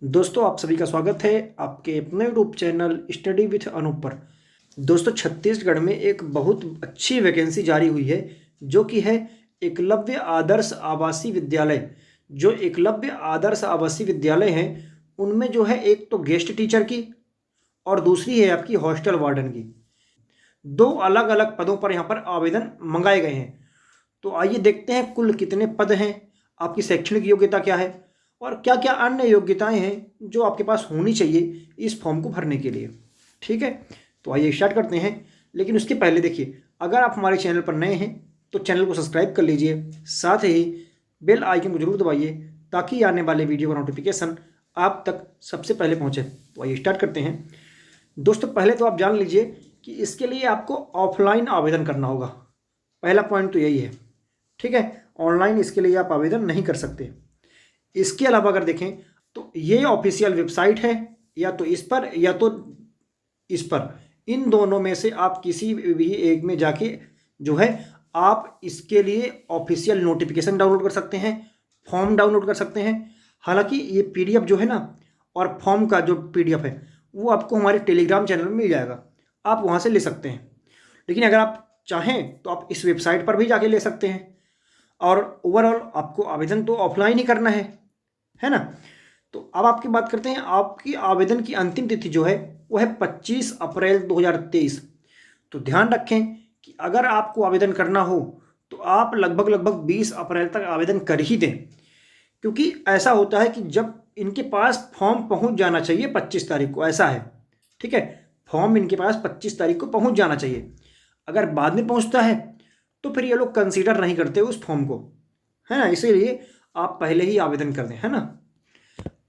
दोस्तों आप सभी का स्वागत है आपके अपने YouTube channel study with Anoop पर। दोस्तों छत्तीसगढ़ में एक बहुत अच्छी वैकेंसी जारी हुई है जो कि है एकलव्य आदर्श आवासीय विद्यालय। जो एकलव्य आदर्श आवासीय विद्यालय हैं उनमें जो है एक तो गेस्ट टीचर की और दूसरी है आपकी हॉस्टल वार्डन की। दो अलग अलग पदों पर यहाँ पर आवेदन मंगाए गए हैं। तो आइए देखते हैं कुल कितने पद हैं, आपकी शैक्षणिक योग्यता क्या है और क्या क्या अन्य योग्यताएं हैं जो आपके पास होनी चाहिए इस फॉर्म को भरने के लिए। ठीक है, तो आइए स्टार्ट करते हैं। लेकिन उसके पहले देखिए, अगर आप हमारे चैनल पर नए हैं तो चैनल को सब्सक्राइब कर लीजिए, साथ ही बेल आइकन को जरूर दबाइए ताकि आने वाले वीडियो का नोटिफिकेशन आप तक सबसे पहले पहुंचे। तो आइए स्टार्ट करते हैं। दोस्तों पहले तो आप जान लीजिए कि इसके लिए आपको ऑफलाइन आवेदन करना होगा। पहला पॉइंट तो यही है। ठीक है, ऑनलाइन इसके लिए आप आवेदन नहीं कर सकते। इसके अलावा अगर देखें तो ये ऑफिशियल वेबसाइट है, या तो इस पर या तो इस पर, इन दोनों में से आप किसी भी एक में जाके जो है आप इसके लिए ऑफिशियल नोटिफिकेशन डाउनलोड कर सकते हैं, फॉर्म डाउनलोड कर सकते हैं। हालांकि ये पीडीएफ जो है ना, और फॉर्म का जो पीडीएफ है वो आपको हमारे टेलीग्राम चैनल में मिल जाएगा, आप वहाँ से ले सकते हैं। लेकिन अगर आप चाहें तो आप इस वेबसाइट पर भी जाके ले सकते हैं। और ओवरऑल आपको आवेदन तो ऑफलाइन ही करना है ना। तो अब आपकी बात करते हैं। आपकी आवेदन की अंतिम तिथि जो है वो है 25 अप्रैल 2023। तो ध्यान रखें कि अगर आपको आवेदन करना हो तो आप लगभग 20 अप्रैल तक आवेदन कर ही दें, क्योंकि ऐसा होता है कि जब इनके पास फॉर्म पहुंच जाना चाहिए 25 तारीख को, ऐसा है। ठीक है, फॉर्म इनके पास 25 तारीख को पहुंच जाना चाहिए। अगर बाद में पहुंचता है तो फिर ये लोग कंसीडर नहीं करते उस फॉर्म को, है ना। इसीलिए आप पहले ही आवेदन कर दें, है ना।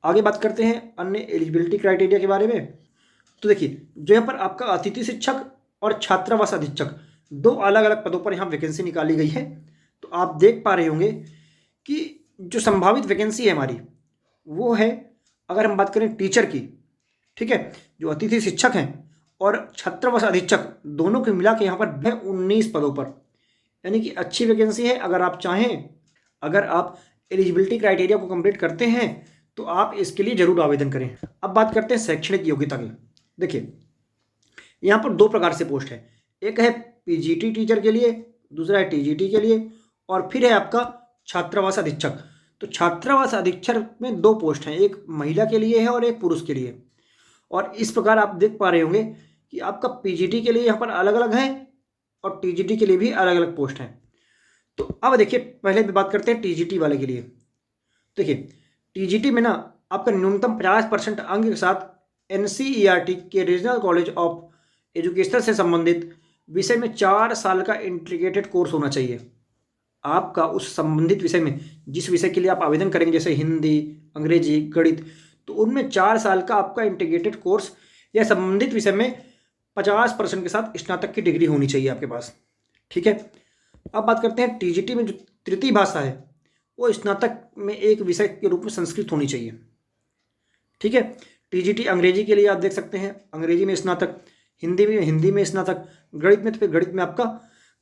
आगे बात करते हैं अन्य एलिजिबिलिटी क्राइटेरिया के बारे में। तो देखिए, जो यहाँ पर आपका अतिथि शिक्षक और छात्रावास अधीक्षक, दो अलग अलग पदों पर यहाँ वैकेंसी निकाली गई है। तो आप देख पा रहे होंगे कि जो संभावित वैकेंसी है हमारी वो है, अगर हम बात करें टीचर की, ठीक है, जो अतिथि शिक्षक हैं और छात्रावास अधीक्षक, दोनों को मिला के यहाँ पर 19 पदों पर, यानी कि अच्छी वैकेंसी है। अगर आप चाहें, अगर आप एलिजिबिलिटी क्राइटेरिया को कंप्लीट करते हैं तो आप इसके लिए जरूर आवेदन करें। अब बात करते हैं शैक्षणिक योग्यता की। देखिए, यहाँ पर दो प्रकार से पोस्ट है, एक है पीजीटी टीचर के लिए, दूसरा है टीजीटी के लिए, और फिर है आपका छात्रावास अधीक्षक। तो छात्रावास अधीक्षक में दो पोस्ट हैं, एक महिला के लिए है और एक पुरुष के लिए। और इस प्रकार आप देख पा रहे होंगे कि आपका पीजीटी के लिए यहाँ पर अलग अलग है और टीजीटी के लिए भी अलग अलग पोस्ट हैं। तो अब देखिए, पहले भी बात करते हैं टीजीटी वाले के लिए। देखिए, टीजीटी में ना आपका न्यूनतम 50% अंक के साथ एनसीईआरटी के रीजनल कॉलेज ऑफ एजुकेशन से संबंधित विषय में 4 साल का इंटीग्रेटेड कोर्स होना चाहिए। आपका उस संबंधित विषय में, जिस विषय के लिए आप आवेदन करेंगे, जैसे हिंदी, अंग्रेजी, गणित, तो उनमें 4 साल का आपका इंटीग्रेटेड कोर्स या संबंधित विषय में 50% के साथ स्नातक की डिग्री होनी चाहिए आपके पास। ठीक है, अब बात करते हैं टीजीटी में जो तृतीय भाषा है वो स्नातक में एक विषय के रूप में संस्कृत होनी चाहिए। ठीक है, टीजीटी अंग्रेजी के लिए आप देख सकते हैं, अंग्रेजी में स्नातक, हिंदी में स्नातक, गणित में तो फिर गणित में आपका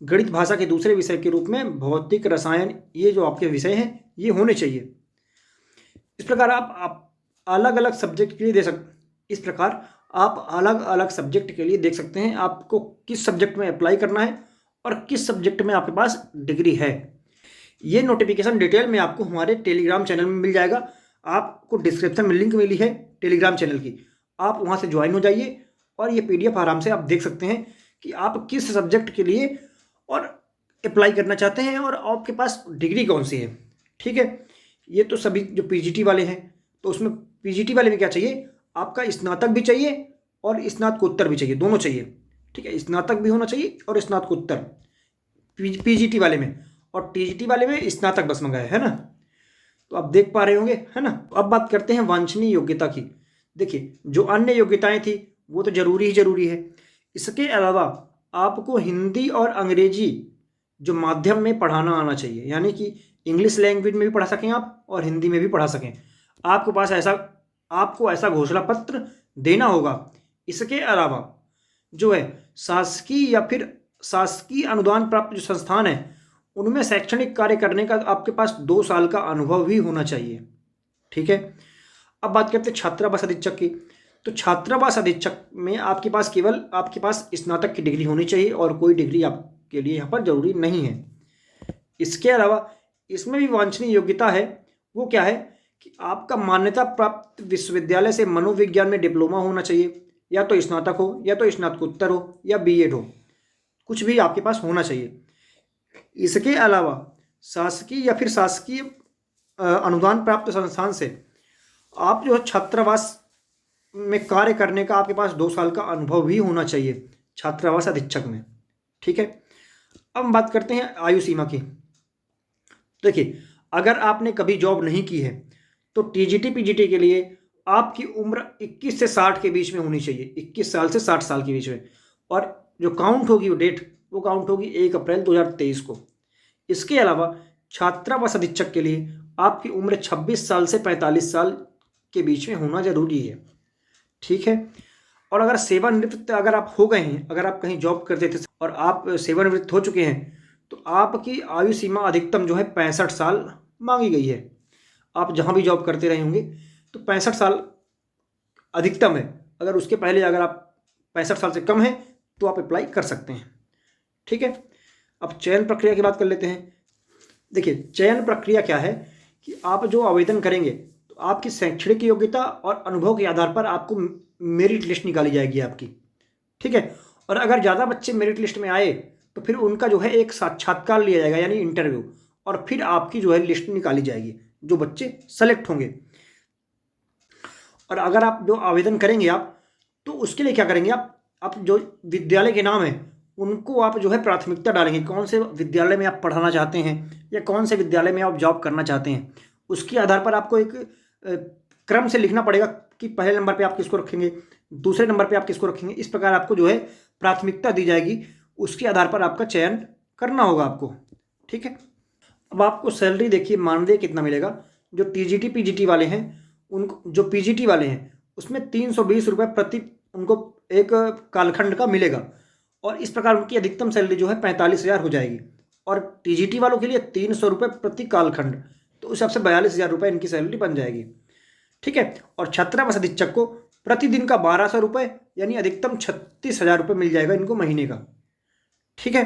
गणित भाषा के दूसरे विषय के रूप में भौतिक, रसायन, ये जो आपके विषय हैं ये होने चाहिए। इस प्रकार आप अलग अलग सब्जेक्ट के लिए देख सकते हैं आपको किस सब्जेक्ट में अप्लाई करना है और किस सब्जेक्ट में आपके पास डिग्री है। ये नोटिफिकेशन डिटेल में आपको हमारे टेलीग्राम चैनल में मिल जाएगा। आपको डिस्क्रिप्शन में लिंक मिली है टेलीग्राम चैनल की, आप वहाँ से ज्वाइन हो जाइए और ये पीडीएफ आराम से आप देख सकते हैं कि आप किस सब्जेक्ट के लिए और अप्लाई करना चाहते हैं और आपके पास डिग्री कौन सी है। ठीक है, ये तो सभी जो पीजीटी वाले हैं, तो उसमें पीजीटी वाले में क्या चाहिए, आपका स्नातक भी चाहिए और स्नातकोत्तर भी चाहिए, दोनों चाहिए। ठीक है, स्नातक भी होना चाहिए और स्नातकोत्तर पीजीटी वाले में, और टीजीटी वाले में स्नातक बस मंगाया है ना। तो आप देख पा रहे होंगे, है ना। तो अब बात करते हैं वांछनीय योग्यता की। देखिए, जो अन्य योग्यताएं थी वो तो जरूरी है। इसके अलावा आपको हिंदी और अंग्रेजी जो माध्यम में पढ़ाना आना चाहिए, यानी कि इंग्लिश लैंग्वेज में भी पढ़ा सकें आप और हिंदी में भी पढ़ा सकें। आपको ऐसा घोषणा पत्र देना होगा। इसके अलावा जो है शासकीय या फिर शासकीय अनुदान प्राप्त जो संस्थान है उनमें शैक्षणिक कार्य करने का आपके पास 2 साल का अनुभव भी होना चाहिए। ठीक है, अब बात करते हैं छात्रावास अधीक्षक की। तो छात्रावास अधीक्षक में आपके पास स्नातक की डिग्री होनी चाहिए और कोई डिग्री आपके लिए यहाँ पर जरूरी नहीं है। इसके अलावा इसमें भी वांछनीय योग्यता है, वो क्या है कि आपका मान्यता प्राप्त विश्वविद्यालय से मनोविज्ञान में डिप्लोमा होना चाहिए, या तो स्नातक हो या तो स्नातकोत्तर हो या बीएड हो, कुछ भी आपके पास होना चाहिए। इसके अलावा शासकीय या फिर शासकीय अनुदान प्राप्त संस्थान से आप जो है छात्रावास में कार्य करने का आपके पास 2 साल का अनुभव भी होना चाहिए छात्रावास अधीक्षक में। ठीक है, अब हम बात करते हैं आयु सीमा की। देखिए, अगर आपने कभी जॉब नहीं की है तो टीजीटी पीजीटी के लिए आपकी उम्र 21 से 60 के बीच में होनी चाहिए, 21 साल से 60 साल के बीच में। और जो काउंट होगी वो डेट, वो काउंट होगी 1 अप्रैल 2023 को। इसके अलावा छात्रावास अधीक्षक के लिए आपकी उम्र 26 साल से 45 साल के बीच में होना जरूरी है। ठीक है, और अगर सेवानिवृत्त अगर आप हो गए हैं, अगर आप कहीं जॉब करते थे और आप सेवानिवृत्त हो चुके हैं, तो आपकी आयु सीमा अधिकतम जो है 65 साल मांगी गई है। आप जहां भी जॉब करते रहे होंगे तो 65 साल अधिकतम है। अगर उसके पहले अगर आप 65 साल से कम है तो आप अप्लाई कर सकते हैं। ठीक है, अब चयन प्रक्रिया की बात कर लेते हैं। देखिए, चयन प्रक्रिया क्या है कि आप जो आवेदन करेंगे तो आपकी शैक्षणिक योग्यता और अनुभव के आधार पर आपको मेरिट लिस्ट निकाली जाएगी आपकी। ठीक है, और अगर ज़्यादा बच्चे मेरिट लिस्ट में आए तो फिर उनका जो है एक साक्षात्कार लिया जाएगा, यानी इंटरव्यू, और फिर आपकी जो है लिस्ट निकाली जाएगी जो बच्चे सेलेक्ट होंगे। और अगर आप जो आवेदन करेंगे आप, तो उसके लिए क्या करेंगे आप जो विद्यालय के नाम है उनको आप जो है प्राथमिकता डालेंगे, कौन से विद्यालय में आप पढ़ाना चाहते हैं या कौन से विद्यालय में आप जॉब करना चाहते हैं। उसके आधार पर आपको एक क्रम से लिखना पड़ेगा कि पहले नंबर पे आप किसको रखेंगे, दूसरे नंबर पे आप किसको रखेंगे। इस प्रकार आपको जो है प्राथमिकता दी जाएगी, उसके आधार पर आपका चयन करना होगा आपको। ठीक है, अब आपको सैलरी देखिए मानदेय कितना मिलेगा। जो टीजीटी पीजीटी वाले हैं उनको, जो पीजीटी वाले हैं उसमें 320 रुपये प्रति उनको एक कालखंड का मिलेगा, और इस प्रकार उनकी अधिकतम सैलरी जो है 45,000 हो जाएगी। और टीजीटी वालों के लिए 300 रुपये प्रति कालखंड, तो उस हिसाब से 42,000 रुपये इनकी सैलरी बन जाएगी। ठीक है, और छात्रावास अधीक्षक को प्रतिदिन का 1200 रुपये यानी अधिकतम 36,000 रुपये मिल जाएगा इनको महीने का। ठीक है,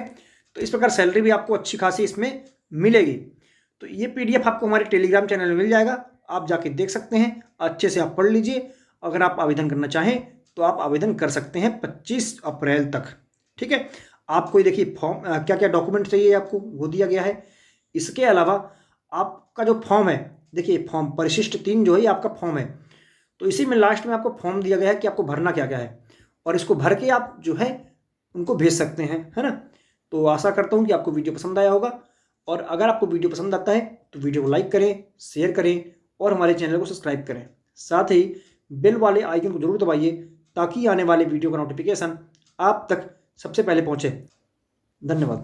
तो इस प्रकार सैलरी भी आपको अच्छी खासी इसमें मिलेगी। तो ये पीडीएफ आपको हमारे टेलीग्राम चैनल में मिल जाएगा, आप जाके देख सकते हैं, अच्छे से आप पढ़ लीजिए। अगर आप आवेदन करना चाहें तो आप आवेदन कर सकते हैं 25 अप्रैल तक। ठीक है, आपको देखिए फॉर्म क्या क्या डॉक्यूमेंट चाहिए आपको वो दिया गया है। इसके अलावा आपका जो फॉर्म है, देखिए फॉर्म परिशिष्ट 3 जो है आपका फॉर्म है, तो इसी में लास्ट में आपको फॉर्म दिया गया है कि आपको भरना क्या क्या है, और इसको भर के आप जो है उनको भेज सकते हैं, है ना। तो आशा करता हूँ कि आपको वीडियो पसंद आया होगा, और अगर आपको वीडियो पसंद आता है तो वीडियो को लाइक करें, शेयर करें और हमारे चैनल को सब्सक्राइब करें। साथ ही बेल वाले आइकन को जरूर दबाइए ताकि आने वाले वीडियो का नोटिफिकेशन आप तक सबसे पहले पहुंचे। धन्यवाद।